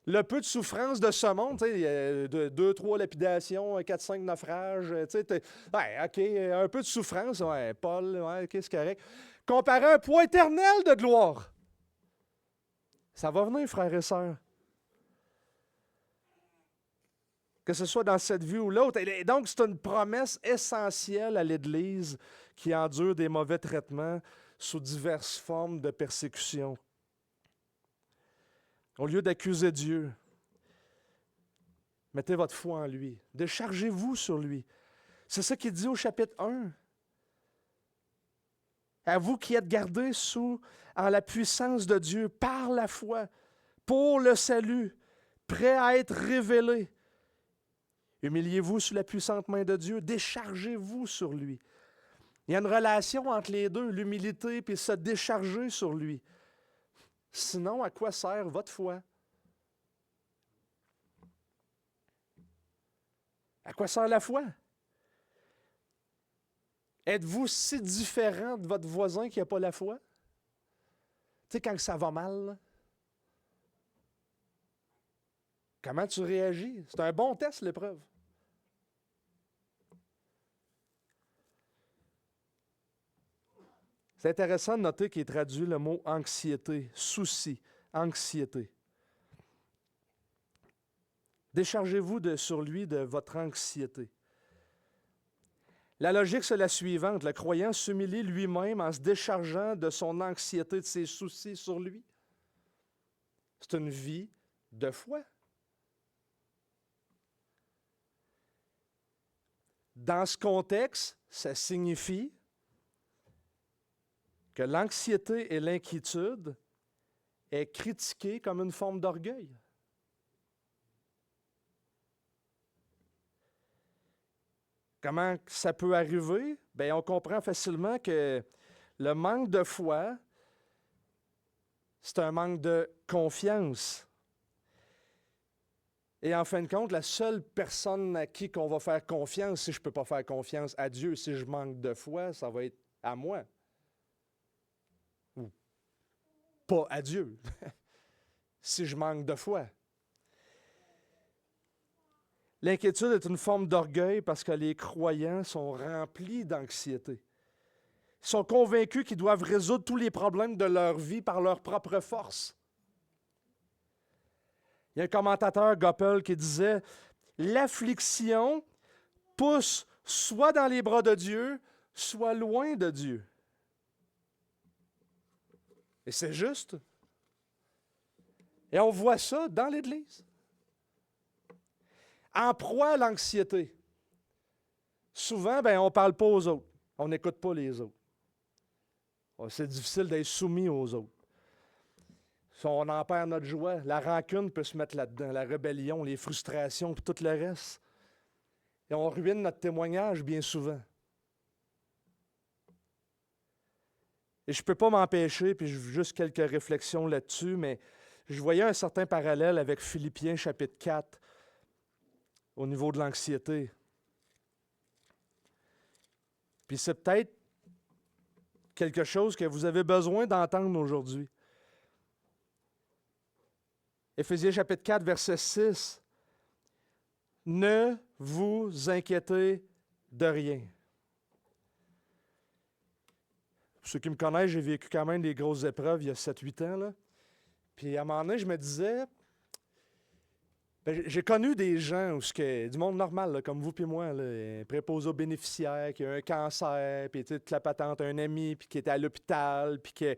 le peu de souffrance de ce monde, tu sais, 2, 3 lapidations, 4, 5 naufrages, tu sais, ouais, OK, un peu de souffrance, ouais, Paul, ouais, OK, c'est correct. Comparé à un poids éternel de gloire. Ça va venir, frères et sœurs. Que ce soit dans cette vie ou l'autre. Et donc, c'est une promesse essentielle à l'Église qui endure des mauvais traitements sous diverses formes de persécution. Au lieu d'accuser Dieu, mettez votre foi en lui. Déchargez-vous sur lui. C'est ça qu'il dit au chapitre 1. À vous qui êtes gardés en la puissance de Dieu, par la foi, pour le salut, prêt à être révélé. Humiliez-vous sous la puissante main de Dieu, déchargez-vous sur lui. Il y a une relation entre les deux, l'humilité et se décharger sur lui. Sinon, à quoi sert votre foi? À quoi sert la foi? Êtes-vous si différent de votre voisin qui n'a pas la foi? Tu sais, quand ça va mal, là, comment tu réagis? C'est un bon test, l'épreuve. C'est intéressant de noter qu'il traduit le mot anxiété, souci, anxiété. Déchargez-vous sur lui de votre anxiété. La logique, c'est la suivante. Le croyant s'humilie lui-même en se déchargeant de son anxiété, de ses soucis sur lui. C'est une vie de foi. dans ce contexte, ça signifie que l'anxiété et l'inquiétude est critiquée comme une forme d'orgueil. Comment ça peut arriver? Bien, on comprend facilement que le manque de foi, c'est un manque de confiance. Et en fin de compte, la seule personne à qui on va faire confiance, si je ne peux pas faire confiance à Dieu, si je manque de foi, ça va être à moi. Ou pas à Dieu, si je manque de foi. L'inquiétude est une forme d'orgueil parce que les croyants sont remplis d'anxiété. Ils sont convaincus qu'ils doivent résoudre tous les problèmes de leur vie par leur propre force. Il y a un commentateur, Goppel, qui disait « L'affliction pousse soit dans les bras de Dieu, soit loin de Dieu. » Et c'est juste. Et on voit ça dans l'Église. En proie à l'anxiété. Souvent, on ne parle pas aux autres. On n'écoute pas les autres. C'est difficile d'être soumis aux autres. Si on en perd notre joie, la rancune peut se mettre là-dedans, la rébellion, les frustrations, puis tout le reste. Et on ruine notre témoignage bien souvent. Et je ne peux pas m'empêcher, puis juste quelques réflexions là-dessus, mais je voyais un certain parallèle avec Philippiens chapitre 4 au niveau de l'anxiété. Puis c'est peut-être quelque chose que vous avez besoin d'entendre aujourd'hui. Éphésiens chapitre 4, verset 6. Ne vous inquiétez de rien. Pour ceux qui me connaissent, j'ai vécu quand même des grosses épreuves il y a 7-8 ans. Là. Puis à un moment donné, je me disais, j'ai connu des gens, du monde normal, là, comme vous et moi, là, un préposé aux bénéficiaires qui a un cancer, puis toute la patente, un ami, puis qui était à l'hôpital, puis qu'il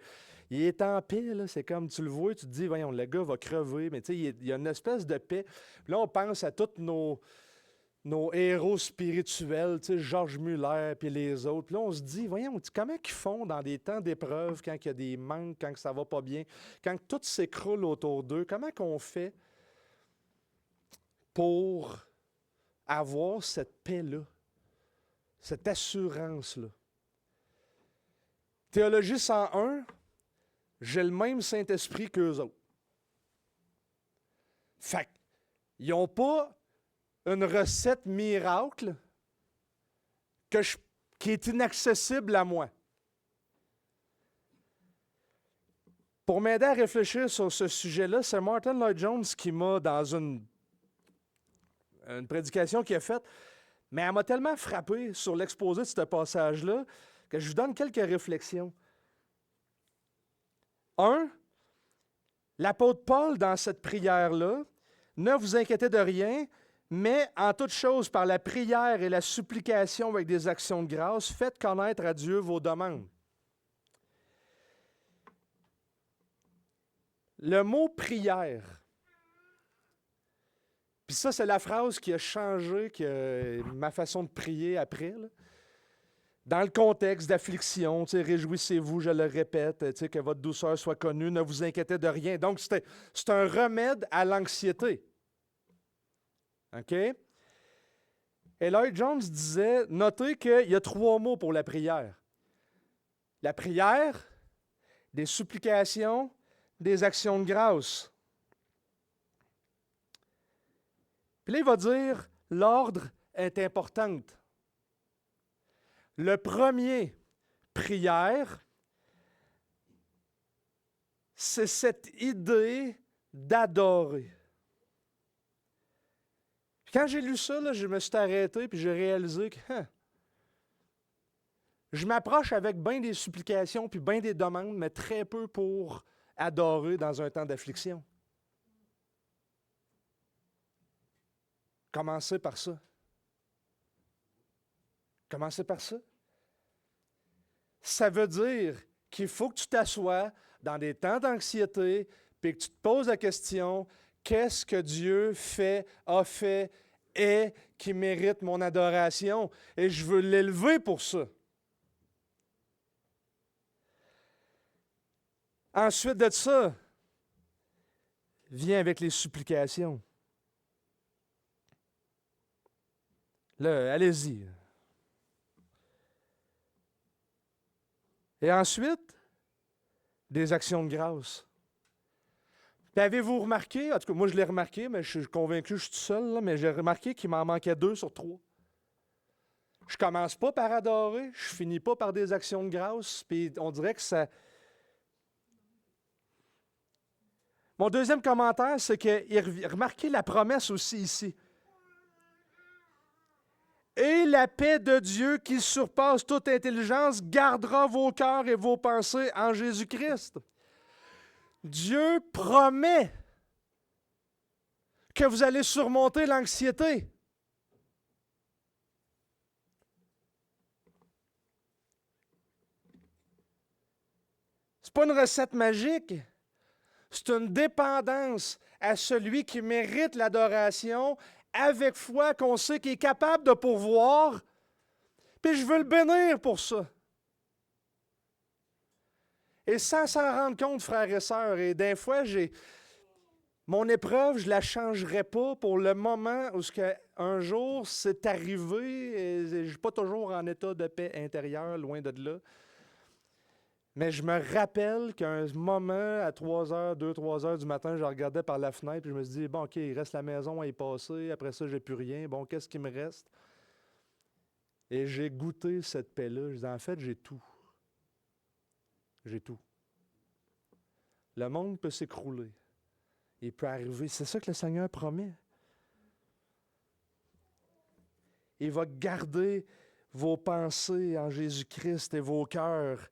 est en paix. Là, c'est comme, tu le vois, tu te dis, voyons, le gars va crever, mais il y a une espèce de paix. Puis là, on pense à tous nos héros spirituels, Georges Muller, puis les autres. Puis là, on se dit, voyons, comment ils font dans des temps d'épreuve, quand il y a des manques, quand ça va pas bien, quand tout s'écroule autour d'eux, comment qu'on fait pour avoir cette paix-là, cette assurance-là. Théologie 101, j'ai le même Saint-Esprit qu'eux autres. Fait qu'ils n'ont pas une recette miracle qui est inaccessible à moi. Pour m'aider à réfléchir sur ce sujet-là, c'est Martin Lloyd-Jones qui m'a, dans une prédication qu'il a faite, mais elle m'a tellement frappé sur l'exposé de ce passage-là que je vous donne quelques réflexions. 1. L'apôtre Paul, dans cette prière-là, ne vous inquiétez de rien, mais en toute chose, par la prière et la supplication avec des actions de grâce, faites connaître à Dieu vos demandes. Le mot prière, puis ça, c'est la phrase qui a changé ma façon de prier après. Là. Dans le contexte d'affliction, réjouissez-vous, je le répète, que votre douceur soit connue, ne vous inquiétez de rien. Donc, c'est un remède à l'anxiété. OK? Et Lloyd-Jones disait, notez qu'il y a 3 mots pour la prière. La prière, des supplications, des actions de grâce. Puis là, il va dire, l'ordre est important. Le premier, prière, c'est cette idée d'adorer. Quand j'ai lu ça, là, je me suis arrêté puis j'ai réalisé que je m'approche avec bien des supplications puis bien des demandes, mais très peu pour adorer dans un temps d'affliction. Commencez par ça. Commencez par ça. Ça veut dire qu'il faut que tu t'assoies dans des temps d'anxiété puis que tu te poses la question, qu'est-ce que Dieu a fait est qui mérite mon adoration et je veux l'élever pour ça. Ensuite de ça, vient avec les supplications. Là, allez-y. Et ensuite, des actions de grâce. Puis avez-vous remarqué, en tout cas moi je l'ai remarqué, mais je suis convaincu que je suis tout seul, là, mais j'ai remarqué qu'il m'en manquait 2 sur 3. Je commence pas par adorer, je finis pas par des actions de grâce, puis on dirait que ça... Mon deuxième commentaire, c'est que remarquez la promesse aussi ici. Et la paix de Dieu qui surpasse toute intelligence gardera vos cœurs et vos pensées en Jésus-Christ. Dieu promet que vous allez surmonter l'anxiété. Ce n'est pas une recette magique. C'est une dépendance à celui qui mérite l'adoration avec foi qu'on sait qu'il est capable de pourvoir. Puis je veux le bénir pour ça. Et sans s'en rendre compte, frères et sœurs, et des fois, mon épreuve, je ne la changerai pas pour le moment où un jour c'est arrivé et je ne suis pas toujours en état de paix intérieure, loin de là. Mais je me rappelle qu'à un moment, à 2-3 heures du matin, je regardais par la fenêtre et je me suis dit, bon, OK, il reste la maison à y passer. Après ça, j'ai plus rien. Bon, qu'est-ce qui me reste? Et j'ai goûté cette paix-là. Je disais, en fait, j'ai tout. J'ai tout. Le monde peut s'écrouler. Il peut arriver. C'est ça que le Seigneur promet. Il va garder vos pensées en Jésus-Christ et vos cœurs.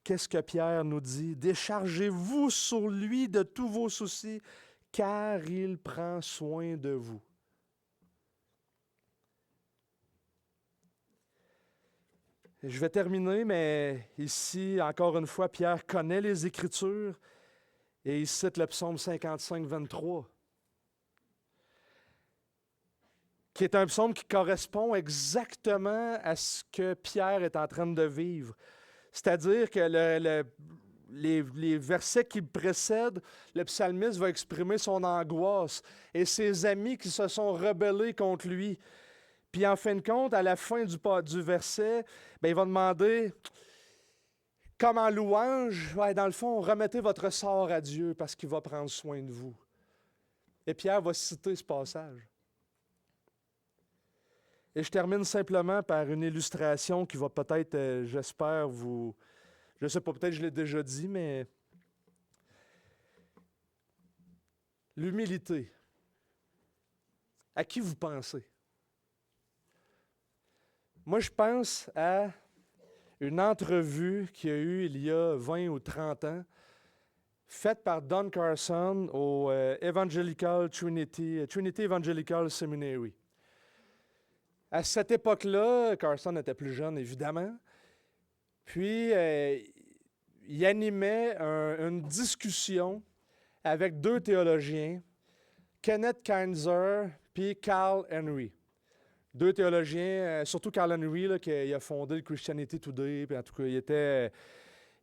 Qu'est-ce que Pierre nous dit? Déchargez-vous sur lui de tous vos soucis, car il prend soin de vous. Je vais terminer, mais ici, encore une fois, Pierre connaît les Écritures et il cite le psaume 55, 23, qui est un psaume qui correspond exactement à ce que Pierre est en train de vivre. C'est-à-dire que les versets qui précèdent, le psalmiste va exprimer son angoisse et ses amis qui se sont rebellés contre lui. Puis en fin de compte, à la fin du verset, il va demander, comme en louange, dans le fond, remettez votre sort à Dieu parce qu'il va prendre soin de vous. Et Pierre va citer ce passage. Et je termine simplement par une illustration qui va peut-être, j'espère, vous... Je ne sais pas, peut-être que je l'ai déjà dit, mais l'humilité. À qui vous pensez? Moi, je pense à une entrevue qu'il y a eu il y a 20 ou 30 ans, faite par Don Carson au Trinity Evangelical Seminary. À cette époque-là, Carson était plus jeune, évidemment. Puis, il animait une discussion avec 2 théologiens, Kenneth Kinzer puis Carl Henry. 2 théologiens, surtout Carl Henry, là, qui a fondé le Christianity Today. Puis en tout cas, il était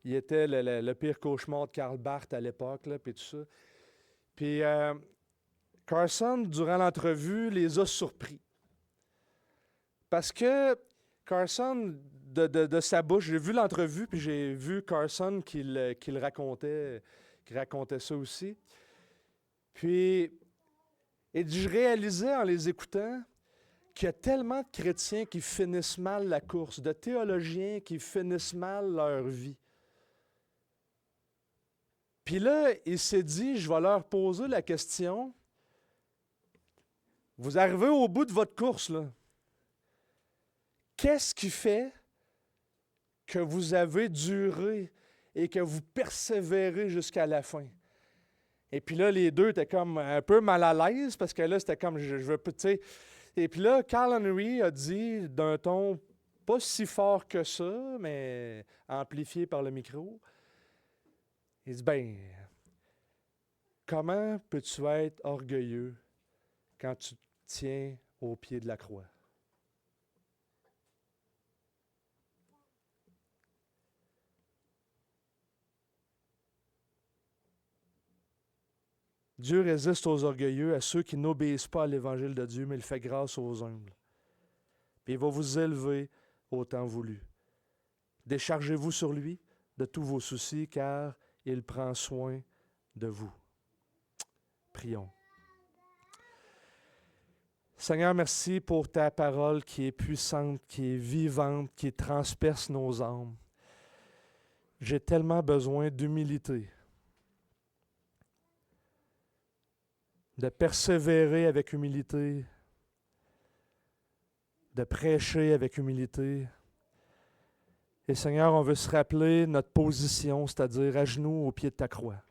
le pire cauchemar de Karl Barth à l'époque, là, puis tout ça. Puis Carson, durant l'entrevue, les a surpris. Parce que Carson, de sa bouche, j'ai vu l'entrevue, puis j'ai vu Carson qui racontait ça aussi. Puis, je réalisais en les écoutant qu'il y a tellement de chrétiens qui finissent mal la course, de théologiens qui finissent mal leur vie. Puis là, il s'est dit, je vais leur poser la question, vous arrivez au bout de votre course, là. Qu'est-ce qui fait que vous avez duré et que vous persévérez jusqu'à la fin? Et puis là, les 2 étaient comme un peu mal à l'aise parce que là, c'était comme, je veux pas, tu sais. Et puis là, Carl Henry a dit d'un ton pas si fort que ça, mais amplifié par le micro. Il dit, comment peux-tu être orgueilleux quand tu tiens au pied de la croix. Dieu résiste aux orgueilleux, à ceux qui n'obéissent pas à l'Évangile de Dieu, mais il fait grâce aux humbles. Puis il va vous élever au temps voulu. Déchargez-vous sur lui de tous vos soucis, car il prend soin de vous. Prions. Seigneur, merci pour ta parole qui est puissante, qui est vivante, qui transperce nos âmes. J'ai tellement besoin d'humilité, de persévérer avec humilité, de prêcher avec humilité. Et Seigneur, on veut se rappeler notre position, c'est-à-dire à genoux au pied de ta croix.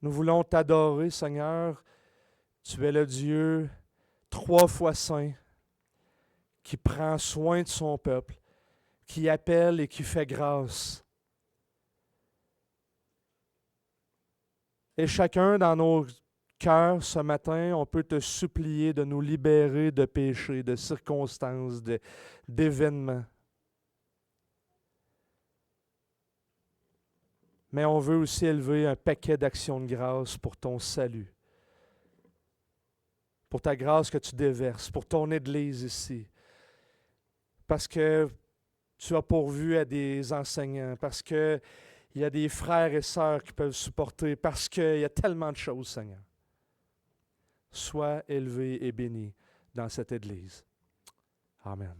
Nous voulons t'adorer, Seigneur. Tu es le Dieu 3 fois saint, qui prend soin de son peuple, qui appelle et qui fait grâce. Et chacun dans nos cœurs, ce matin, on peut te supplier de nous libérer de péchés, de circonstances, d'événements. Mais on veut aussi élever un paquet d'actions de grâce pour ton salut, pour ta grâce que tu déverses, pour ton Église ici. Parce que tu as pourvu à des enseignants, parce qu'il y a des frères et sœurs qui peuvent supporter, parce qu'il y a tellement de choses, Seigneur. Sois élevé et béni dans cette Église. Amen.